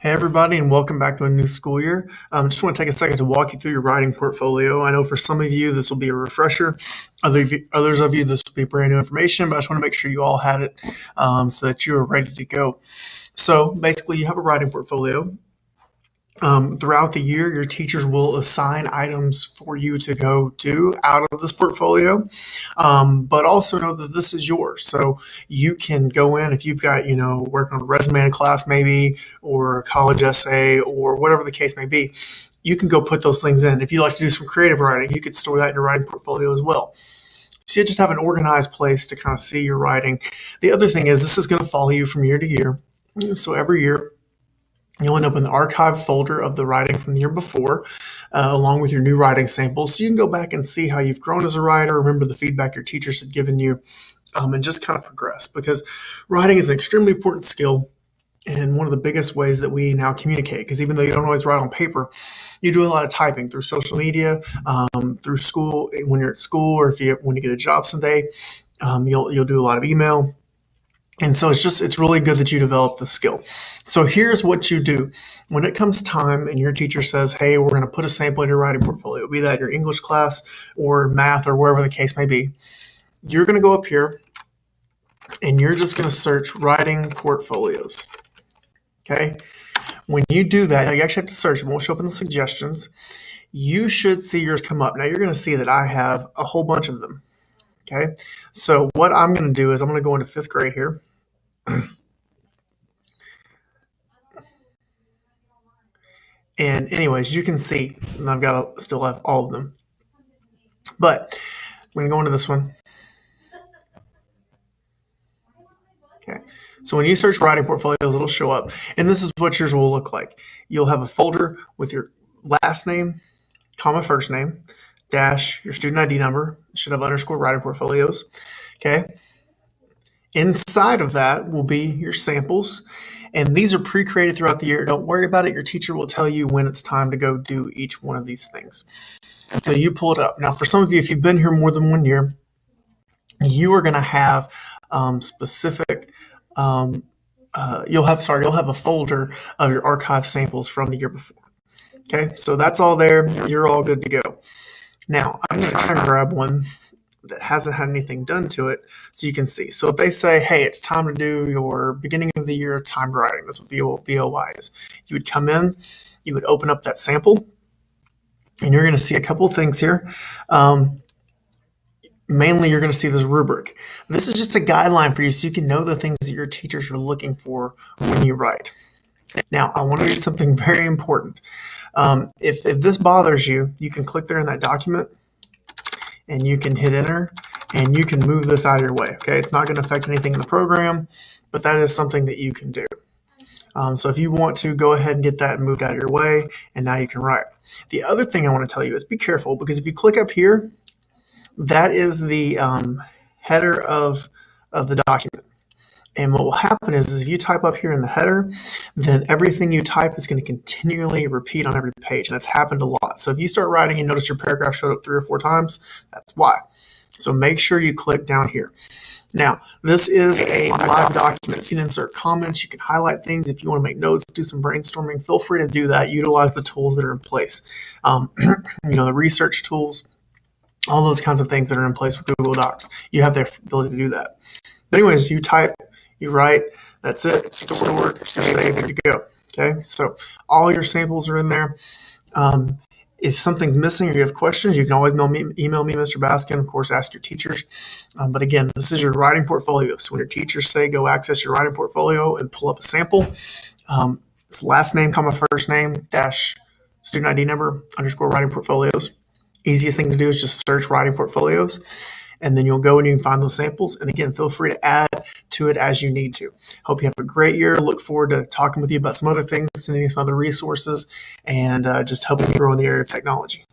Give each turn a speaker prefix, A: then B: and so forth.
A: Hey everybody, and welcome back to a new school year. Just want to take a second to walk you through your writing portfolio. I know for some of you this will be a refresher. Others of you this will be brand new information, but I just want to make sure you all had it so that you are ready to go. So basically, you have a writing portfolio. Throughout the year, your teachers will assign items for you to go do out of this portfolio, but also know that this is yours. So you can go in if you've got, work on a resume in class maybe, or a college essay, or whatever the case may be. You can go put those things in. If you like to do some creative writing, you could store that in your writing portfolio as well. So you just have an organized place to kind of see your writing. The other thing is this is going to follow you from year to year. So every year, you'll end up in the archive folder of the writing from the year before, along with your new writing samples. So you can go back and see how you've grown as a writer, remember the feedback your teachers had given you, and just kind of progress. Because writing is an extremely important skill and one of the biggest ways that we now communicate. Because even though you don't always write on paper, you do a lot of typing through social media, through school, when you're at school, or when you get a job someday, you'll do a lot of email. And so it's really good that you develop the skill. So here's what you do. When it comes time and your teacher says, hey, we're going to put a sample in your writing portfolio, be that your English class or math or wherever the case may be, you're going to go up here and you're just going to search writing portfolios. Okay. When you do that, you actually have to search. It won't show up in the suggestions. You should see yours come up. Now you're going to see that I have a whole bunch of them. Okay. So what I'm going to do is I'm going to go into fifth grade here. And anyways, you can see, and I've got to still have all of them. But we're going to go into this one. Okay. So when you search writing portfolios, it'll show up. And this is what yours will look like. You'll have a folder with your last name, comma, first name, dash, your student ID number. It should have underscore writing portfolios. Okay. Inside of that will be your samples. And these are pre-created throughout the year. Don't worry about it. Your teacher will tell you when it's time to go do each one of these things. So you pull it up. Now, for some of you, if you've been here more than 1 year, you are going to have specific, you'll have a folder of your archive samples from the year before. Okay, so that's all there. You're all good to go. Now, I'm going to try and grab one that hasn't had anything done to it so you can see. So if they say, hey, it's time to do your beginning of the year timed writing, that's what BOY is. You would come in, you would open up that sample, and you're going to see a couple of things here. Mainly, you're going to see this rubric. This is just a guideline for you so you can know the things that your teachers are looking for when you write. Now, I want to do something very important. If this bothers you, you can click there in that document, and you can hit enter, and you can move this out of your way. Okay, it's not going to affect anything in the program, but that is something that you can do. So if you want to, go ahead and get that moved out of your way, and now you can write. The other thing I want to tell you is be careful, because if you click up here, that is the header of the document. And what will happen is if you type up here in the header, then everything you type is going to continually repeat on every page. And that's happened a lot. So if you start writing and notice your paragraph showed up 3 or 4 times, that's why. So make sure you click down here. Now, this is a live document. You can insert comments. You can highlight things. If you want to make notes, do some brainstorming, feel free to do that. Utilize the tools that are in place. The research tools, all those kinds of things that are in place with Google Docs. You have the ability to do that. But anyways, you type, you write, that's it. It's stored, you're saved, to go. Okay, so all your samples are in there. If something's missing or you have questions, you can always email me, Mr. Baskin. Of course, ask your teachers. But again, this is your writing portfolio. So when your teachers say go access your writing portfolio and pull up a sample, it's last name, comma, first name, dash, student ID number, underscore writing portfolios. Easiest thing to do is just search writing portfolios, and then you'll go and you can find those samples. And again, feel free to add to it as you need to. Hope you have a great year. Look forward to talking with you about some other things, sending you some other resources, and just helping you grow in the area of technology.